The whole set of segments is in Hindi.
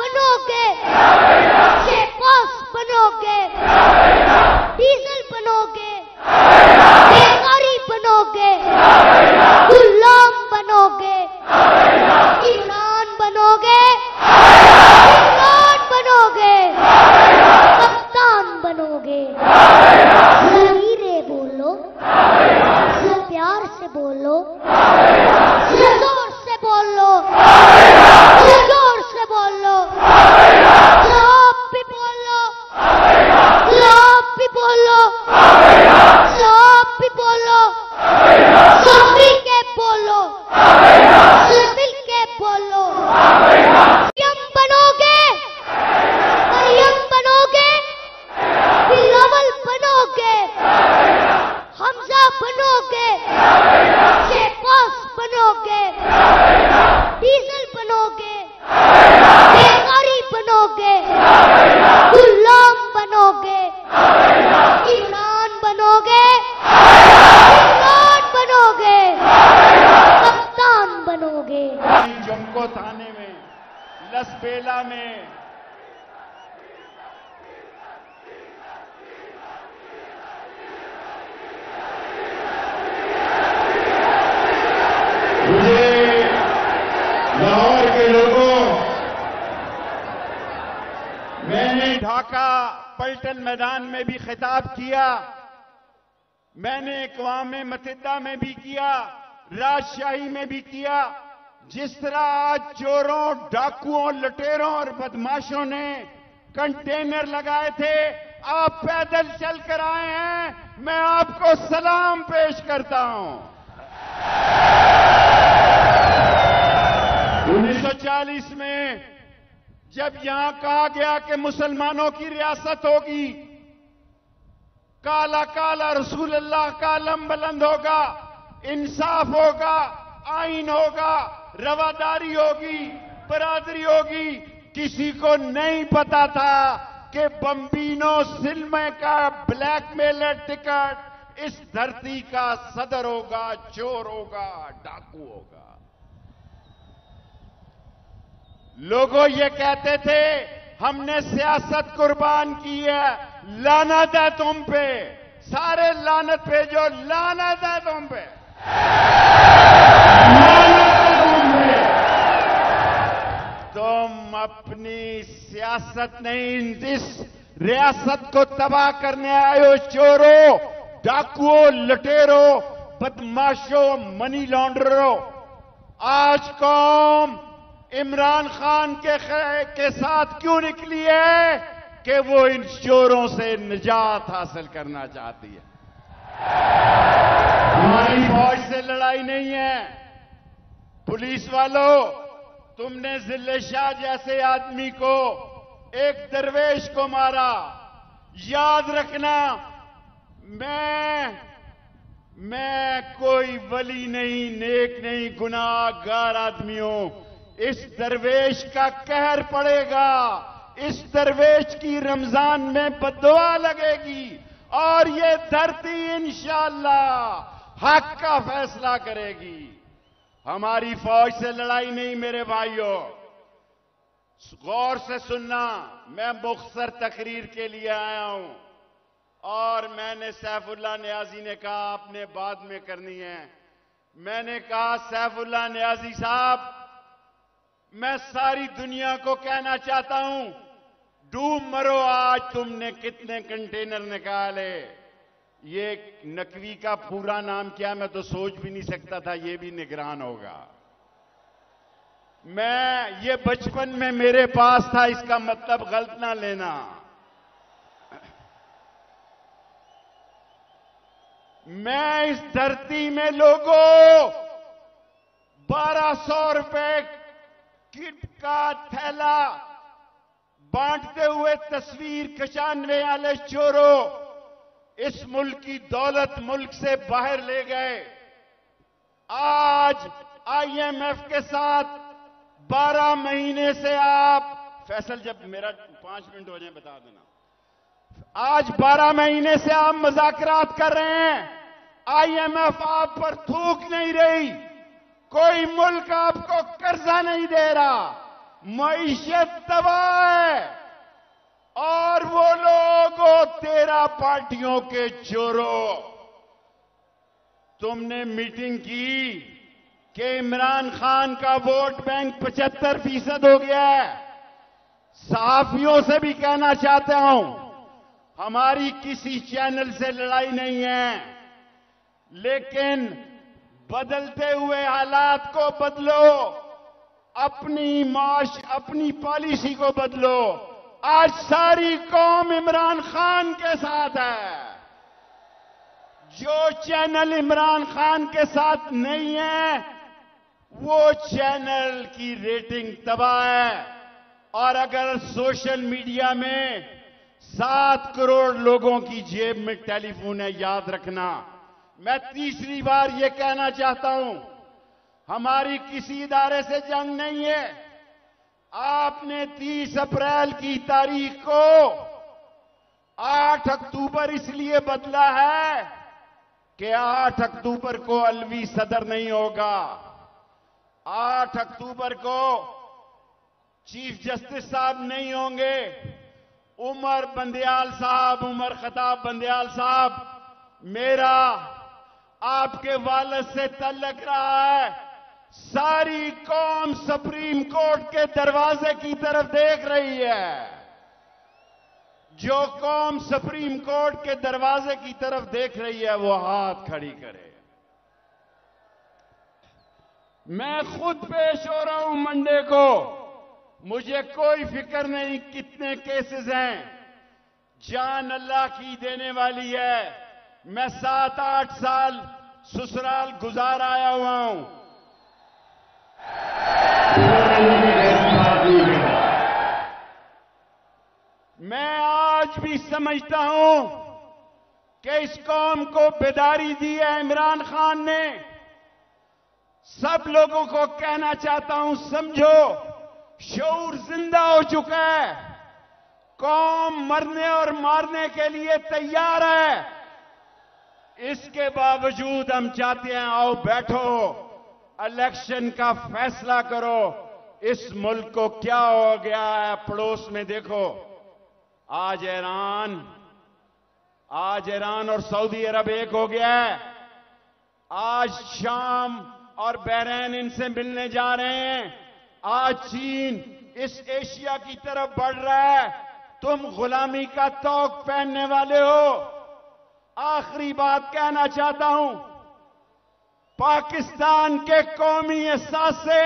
बनोगे, शेपास बनोगे, डीजल बनोगे, बेकारी बनोगे, गुलाम बनोगे, इमरान बनोगे, इमरान बनोगे, कप्तान बनोगे। धीरे बोलो, प्यार से बोलो, जोर से बोलो, जोर से बोलो, आप भी बोलो, आप भी बोलो, आप भी बोलो, सब मिल के बोलो, सब मिल के बोलो। मरियम बनोगे, मरियम बनोगे, बिलावल बनोगे, हमजा बनोगे, शेपास बनोगे, डीजल बनोगे, बेकारी बनोगे, गुलाम बनोगे, इमरान बनोगे, इमरान बनोगे, कप्तान बनोगे। जमको थाने में, लसबेला में लाहौर के लोगों, मैंने ढाका पलटन मैदान में भी खिताब किया, मैंने अक़वाम मुत्तहिदा में भी किया, राजशाही में भी किया। जिस तरह आज चोरों, डाकुओं, लुटेरों और बदमाशों ने कंटेनर लगाए थे, आप पैदल चलकर आए हैं, मैं आपको सलाम पेश करता हूं। 1940 में जब यहां कहा गया कि मुसलमानों की रियासत होगी, काला काला रसूलुल्लाह का अलम बुलंद होगा, इंसाफ होगा, आइन होगा, रवादारी होगी, बरादरी होगी, किसी को नहीं पता था कि बम्बिनो सिनेमा का ब्लैकमेलर टिकट इस धरती का सदर होगा, चोर होगा, डाकू होगा। लोगों ये कहते थे हमने सियासत कुर्बान की है, लानत है तुम पे, सारे लानत भेजो, लानत है तुम पे, लानत है तुम पे। तुम अपनी सियासत नहीं, इस रियासत को तबाह करने आए हो, चोरों, डाकुओं, लुटेरों, बदमाशों, मनी लॉन्ड्ररों। आज कौम इमरान खान के साथ क्यों निकली है कि वो इन चोरों से निजात हासिल करना चाहती है। हमारी फौज से लड़ाई नहीं है। पुलिस वालों, तुमने जिले शाह जैसे आदमी को, एक दरवेश को मारा। याद रखना, मैं कोई वली नहीं, नेक नहीं, गुनाहगार आदमी हूं। इस दरवेश का कहर पड़ेगा, इस दरवेश की रमजान में बद्दुआ लगेगी और ये धरती इंशाअल्लाह हक का फैसला करेगी। हमारी फौज से लड़ाई नहीं मेरे भाइयों, गौर से सुनना। मैं मुख्तसर तकरीर के लिए आया हूं और मैंने सैफुल्लाह नियाजी ने कहा आपने बाद में करनी है। मैंने कहा सैफुल्लाह नियाजी साहब, मैं सारी दुनिया को कहना चाहता हूं, डूब मरो, आज तुमने कितने कंटेनर निकाले। ये नकवी का पूरा नाम क्या, मैं तो सोच भी नहीं सकता था ये भी निगरान होगा। ये बचपन में मेरे पास था, इसका मतलब गलत ना लेना। मैं इस धरती में लोगों 1200 रुपए किट का थैला बांटते हुए तस्वीर खिंचाने वाले चोरों इस मुल्क की दौलत मुल्क से बाहर ले गए। आज आईएमएफ के साथ 12 महीने से आप, फैसल जब मेरा 5 मिनट हो जाए बता देना। आज 12 महीने से आप मुज़ाकरात कर रहे हैं, आईएमएफ आप पर थूक नहीं रही, कोई मुल्क आपको कर्जा नहीं दे रहा, मईशत तबाह है और वो लोगों 13 पार्टियों के चोरों, तुमने मीटिंग की कि इमरान खान का वोट बैंक 75% हो गया है। सहाफियों से भी कहना चाहता हूं, हमारी किसी चैनल से लड़ाई नहीं है, लेकिन बदलते हुए हालात को बदलो, अपनी पॉलिसी को बदलो। आज सारी कौम इमरान खान के साथ है। जो चैनल इमरान खान के साथ नहीं है, वो चैनल की रेटिंग तबाह है। और अगर सोशल मीडिया में 7 करोड़ लोगों की जेब में टेलीफोन है, याद रखना। मैं तीसरी बार ये कहना चाहता हूं, हमारी किसी इदारे से जंग नहीं है। आपने 30 अप्रैल की तारीख को 8 अक्टूबर इसलिए बदला है कि 8 अक्टूबर को अलवी सदर नहीं होगा। 8 अक्टूबर को चीफ जस्टिस साहब नहीं होंगे। उमर खताब बंदयाल साहब, मेरा आपके वालिद से तल्लक रहा है। सारी कौम सुप्रीम कोर्ट के दरवाजे की तरफ देख रही है। जो कौम सुप्रीम कोर्ट के दरवाजे की तरफ देख रही है, वो हाथ खड़ी करे। मैं खुद पेश हो रहा हूं मंडे को। मुझे कोई फिक्र नहीं कितने केसेस हैं, जान अल्लाह की देने वाली है। मैं 7-8 साल ससुराल गुजार आया हुआ हूं। मैं आज भी समझता हूं कि इस कौम को बेदारी दी है इमरान खान ने। सब लोगों को कहना चाहता हूं, समझो, शऊर जिंदा हो चुका है। कौम मरने और मारने के लिए तैयार है। इसके बावजूद हम चाहते हैं, आओ बैठो, इलेक्शन का फैसला करो। इस मुल्क को क्या हो गया है, पड़ोस में देखो। आज ईरान और सऊदी अरब एक हो गया है। आज शाम और बहरीन इनसे मिलने जा रहे हैं। आज चीन इस एशिया की तरफ बढ़ रहा है। तुम गुलामी का तौक पहनने वाले हो। आखिरी बात कहना चाहता हूं, पाकिस्तान के कौमी एहसास से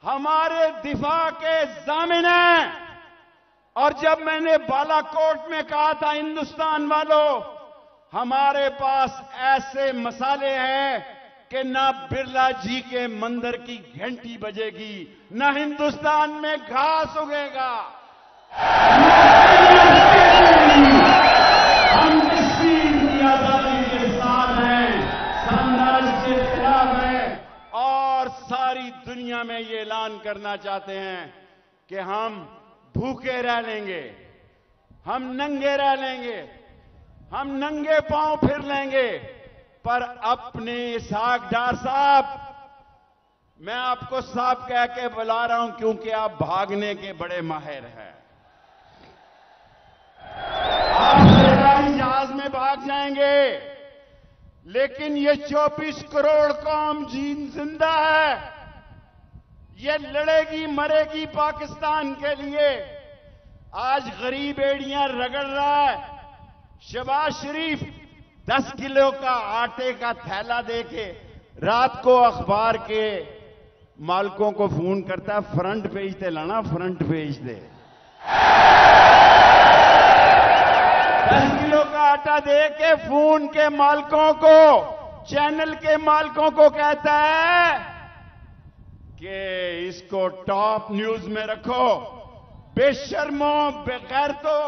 हमारे दिफा के ज़ामिन हैं। और जब मैंने बालाकोट में कहा था, हिंदुस्तान वालों, हमारे पास ऐसे मसाले हैं कि ना बिरला जी के मंदिर की घंटी बजेगी, ना हिंदुस्तान में घास उगेगा। हम कश्मीर की आजादी के साथ हैं, साम्राज्य के खिलाफ हैं और सारी दुनिया में ये ऐलान करना चाहते हैं कि हम भूखे रह लेंगे, हम नंगे रह लेंगे, हम नंगे पांव फिर लेंगे, पर अपने इसहाक डार साहब, मैं आपको साहब कह के बुला रहा हूं क्योंकि आप भागने के बड़े माहिर हैं। आप सरकारी जहाज में भाग जाएंगे, लेकिन ये 24 करोड़ कौम जिंदा है। ये लड़ेगी मरेगी पाकिस्तान के लिए। आज गरीब एड़ियां रगड़ रहा है। शहबाज शरीफ 10 किलो का आटे का थैला देके रात को अखबार के मालिकों को फोन करता है, फ्रंट पेज दे लाना, फ्रंट पेज दे। 10 किलो का आटा दे के फोन के मालिकों को, चैनल के मालिकों को कहता है कि इसको टॉप न्यूज में रखो। बेशर्मों, बेगैरतों,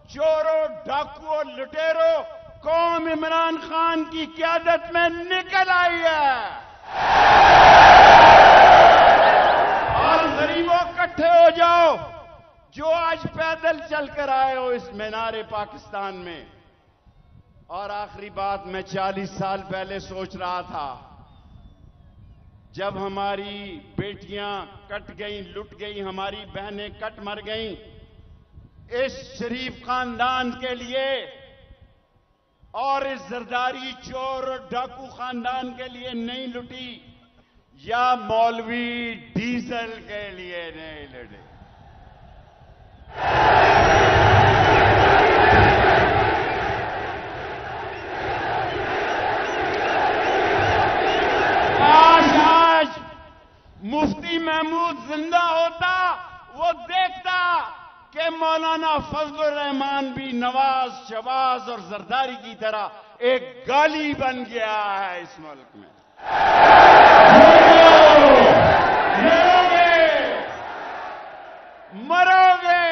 चोरों, डाकुओं, लुटेरों, कौम इमरान खान की क़यादत में निकल आई है। और गरीबों इकट्ठे हो जाओ, जो आज पैदल चलकर आए हो इस मीनारे पाकिस्तान में। और आखिरी बात, मैं 40 साल पहले सोच रहा था जब हमारी बेटियां कट गईं, लुट गईं, हमारी बहनें कट मर गईं, इस शरीफ खानदान के लिए और इस जरदारी चोर और डाकू खानदान के लिए नहीं लुटी, या मौलवी डीजल के लिए नहीं लड़े। आज मुफ्ती महमूद जिंदा होता, वो देखता कि मौलाना फजलुर रहमान भी नवाज, शहबाज और जरदारी की तरह एक गाली बन गया है इस मुल्क में। मरोगे,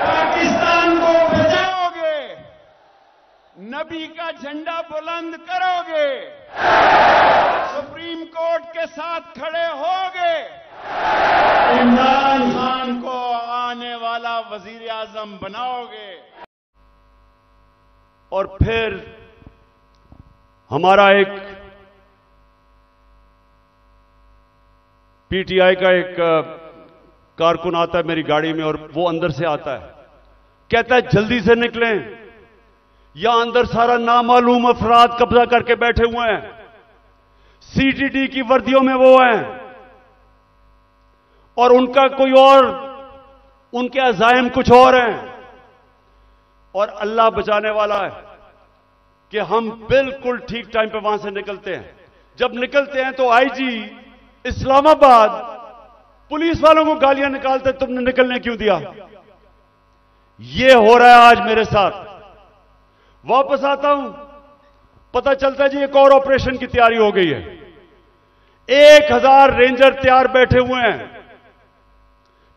पाकिस्तान को बचाओगे, नबी का झंडा बुलंद करोगे, सुप्रीम कोर्ट के साथ खड़े होगे, इमरान खान को आने वाला वजीर आजम बनाओगे। और फिर हमारा एक पीटीआई का एक कारकुन आता है मेरी गाड़ी में, और वो अंदर से आता है, कहता है जल्दी से निकलें, यहां अंदर सारा नामालूम अफराद कब्जा करके बैठे हुए हैं, सीटीडी की वर्दियों में वो हैं, और उनका कोई और, उनके अज़ाइम कुछ और हैं, और अल्लाह बचाने वाला है कि हम बिल्कुल ठीक टाइम पे वहां से निकलते हैं। जब निकलते हैं तो आईजी इस्लामाबाद पुलिस वालों को गालियां निकालते, तुमने निकलने क्यों दिया। यह हो रहा है आज मेरे साथ। वापस आता हूं, पता चलता है जी एक और ऑपरेशन की तैयारी हो गई है। 1000 रेंजर तैयार बैठे हुए हैं,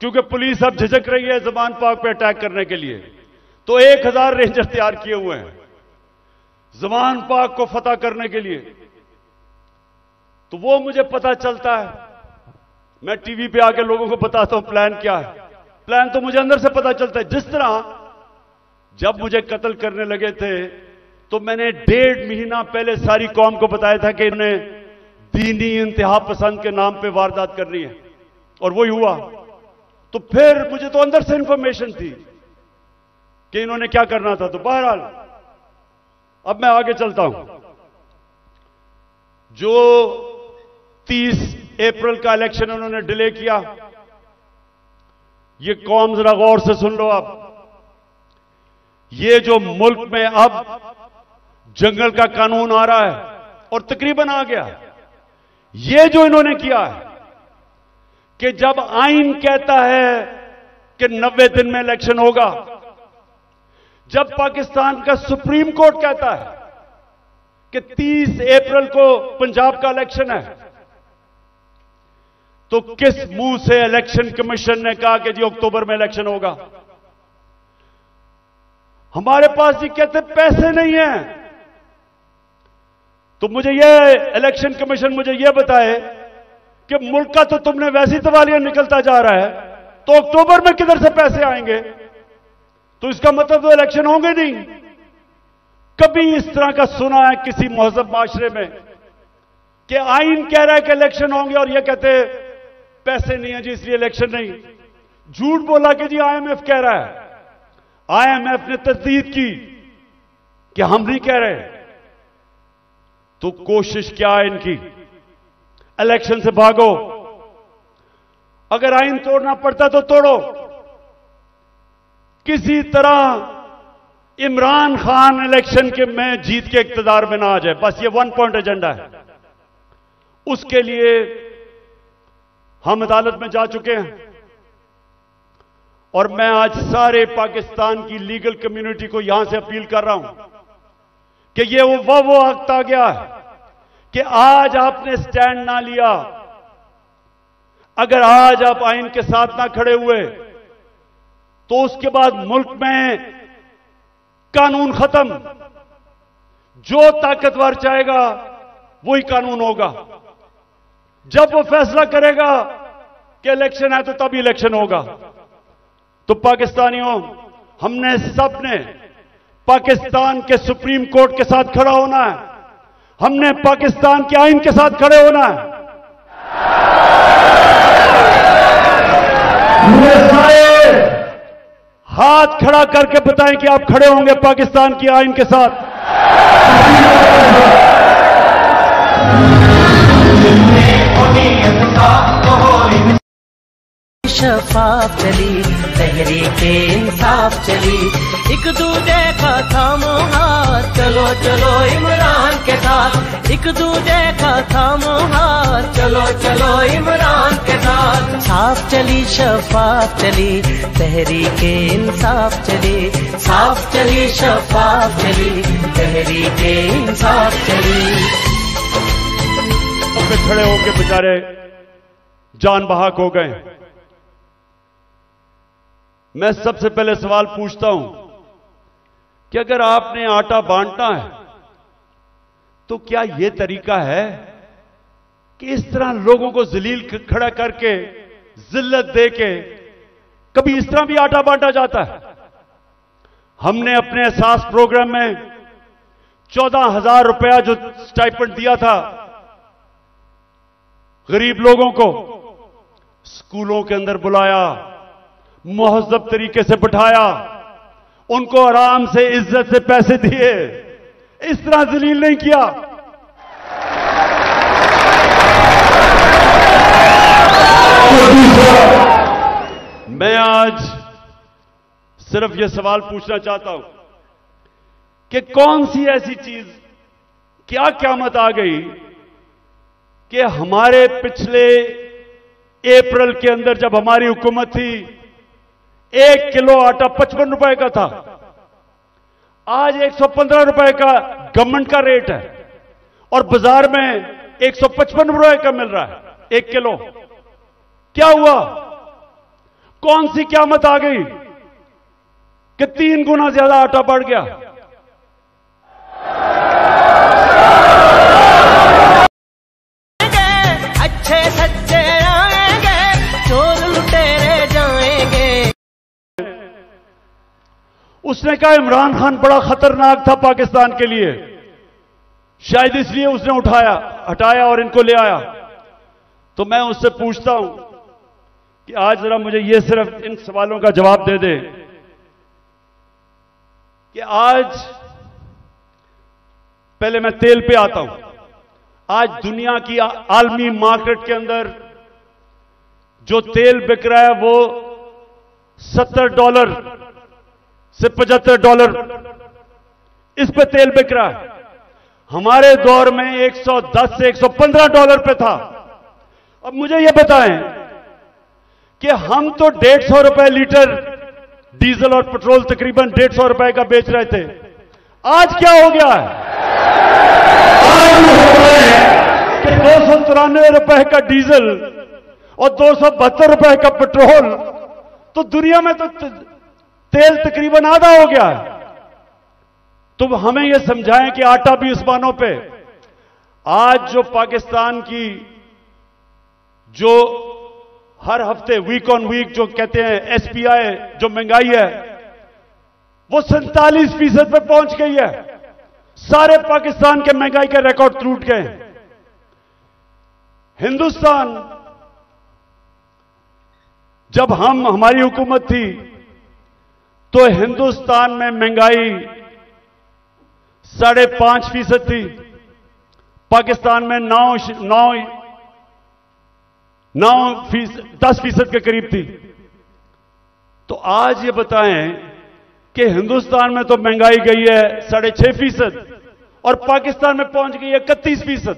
क्योंकि पुलिस अब झिझक रही है ज़मान पाक पे अटैक करने के लिए, तो 1000 रेंजर तैयार किए हुए हैं ज़मान पाक को फतह करने के लिए। तो वो मुझे पता चलता है, मैं टीवी पे आके लोगों को बताता हूं प्लान क्या है। प्लान तो मुझे अंदर से पता चलता है। जिस तरह जब मुझे कत्ल करने लगे थे तो मैंने 1.5 महीना पहले सारी कौम को बताया था कि इन्हें दीनी इंतहा पसंद के नाम पे वारदात करनी है, और वही हुआ। तो फिर मुझे तो अंदर से इंफॉर्मेशन थी कि इन्होंने क्या करना था। तो बहरहाल अब मैं आगे चलता हूं। जो 30 अप्रैल का इलेक्शन उन्होंने डिले किया, ये कौम जरा गौर से सुन लो। अब ये जो मुल्क में अब जंगल का कानून आ रहा है और तकरीबन आ गया, ये जो इन्होंने किया है कि जब आइन कहता है कि 90 दिन में इलेक्शन होगा, जब पाकिस्तान का सुप्रीम कोर्ट कहता है कि 30 अप्रैल को पंजाब का इलेक्शन है, तो किस मुंह से इलेक्शन कमीशन ने कहा कि जी अक्टूबर में इलेक्शन होगा। हमारे पास जी कहते पैसे नहीं है। तो मुझे यह इलेक्शन कमीशन मुझे यह बताए कि मुल्क का तो तुमने वैसी तवालियां निकलता जा रहा है, तो अक्टूबर में किधर से पैसे आएंगे। तो इसका मतलब तो इलेक्शन होंगे नहीं। कभी इस तरह का सुना है किसी महज़ब माशरे में कि आइन कह रहा है कि इलेक्शन होंगे और यह कहते पैसे नहीं है जी इसलिए इलेक्शन नहीं। झूठ बोला कि जी आईएमएफ कह रहा है। आईएमएफ ने तस्दीक की कि हम नहीं कह रहे। तो कोशिश क्या है इनकी, इलेक्शन से भागो। अगर आइन तोड़ना पड़ता तो तोड़ो, किसी तरह इमरान खान इलेक्शन के में जीत के इक्तदार में ना आ जाए, बस ये 1 पॉइंट एजेंडा है। उसके लिए हम अदालत में जा चुके हैं, और मैं आज सारे पाकिस्तान की लीगल कम्युनिटी को यहां से अपील कर रहा हूं कि ये वो वक्त आ गया है कि आज आपने स्टैंड ना लिया, अगर आज आप आइन के साथ ना खड़े हुए, तो उसके बाद मुल्क में कानून खत्म। जो ताकतवर चाहेगा वही कानून होगा। जब वो फैसला करेगा कि इलेक्शन है तो तभी इलेक्शन होगा। तो पाकिस्तानियों, हमने सबने पाकिस्तान के सुप्रीम कोर्ट के साथ खड़ा होना है। हमने पाकिस्तान के आइन के साथ खड़े होना है। हाथ खड़ा करके बताएं कि आप खड़े होंगे पाकिस्तान की आइन के साथ। शफाफ चली तहरीके इंसाफ चली, एक दूजे का थामो हाथ, चलो चलो इमरान के साथ, एक दूजे का थामो हाथ, चलो चलो इमरान के साथ। साफ चली शफाफ चली तहरीके इंसाफ चली, साफ चली शफाफ चली तहरीके इंसाफ चली। पे खड़े होके बेचारे जान बहाक हो गए। मैं सबसे पहले सवाल पूछता हूं कि अगर आपने आटा बांटना है तो क्या यह तरीका है कि इस तरह लोगों को जलील खड़ा करके जिल्लत देके कभी इस तरह भी आटा बांटा जाता है? हमने अपने एहसास प्रोग्राम में 14,000 रुपया जो स्टाइपेंड दिया था गरीब लोगों को, स्कूलों के अंदर बुलाया, मुहज़्ज़ब तरीके से बिठाया, उनको आराम से इज्जत से पैसे दिए, इस तरह जलील नहीं किया। मैं आज सिर्फ यह सवाल पूछना चाहता हूं कि कौन सी ऐसी चीज, क्या क़यामत आ गई कि हमारे पिछले अप्रैल के अंदर जब हमारी हुकूमत थी 1 किलो आटा 55 रुपए का था, आज 115 रुपए का गवर्नमेंट का रेट है और बाजार में 155 रुपए का मिल रहा है 1 किलो। क्या हुआ? कौन सी क़यामत आ गई कि 3 गुना ज्यादा आटा बढ़ गया? अच्छे सच्चे आएंगे, चोर लुटेरे जाएंगे। उसने कहा इमरान खान बड़ा खतरनाक था पाकिस्तान के लिए, शायद इसलिए उसने हटाया और इनको ले आया। तो मैं उससे पूछता हूं कि आज जरा मुझे ये सिर्फ इन सवालों का जवाब दे दे कि आज, पहले मैं तेल पे आता हूं, आज दुनिया की आलमी मार्केट के अंदर जो तेल बिक रहा है वो $70 से $75 इस पे तेल बिक रहा है। हमारे दौर में $110 से $115 पे था। अब मुझे यह बताएं कि हम तो 150 रुपए लीटर डीजल और पेट्रोल तकरीबन 150 रुपए का बेच रहे थे, आज क्या हो गया है? आज हो रहा है कि 293 रुपए का डीजल और 272 रुपए का पेट्रोल, तो दुनिया में तो तेल तकरीबन आधा हो गया है। तो हमें यह समझाएं कि आटा भी उस्मानों पे। आज जो पाकिस्तान की जो हर हफ्ते वीक ऑन वीक जो कहते हैं एसपीआई जो महंगाई है वो 47% पे पहुंच गई है। सारे पाकिस्तान के महंगाई के रिकॉर्ड टूट गए। हिंदुस्तान, जब हमारी हुकूमत थी तो हिंदुस्तान में महंगाई 5.5% थी, पाकिस्तान में 10% के करीब थी। तो आज ये बताएं कि हिंदुस्तान में तो महंगाई गई है 6.5% और पाकिस्तान में पहुंच गई है 31%।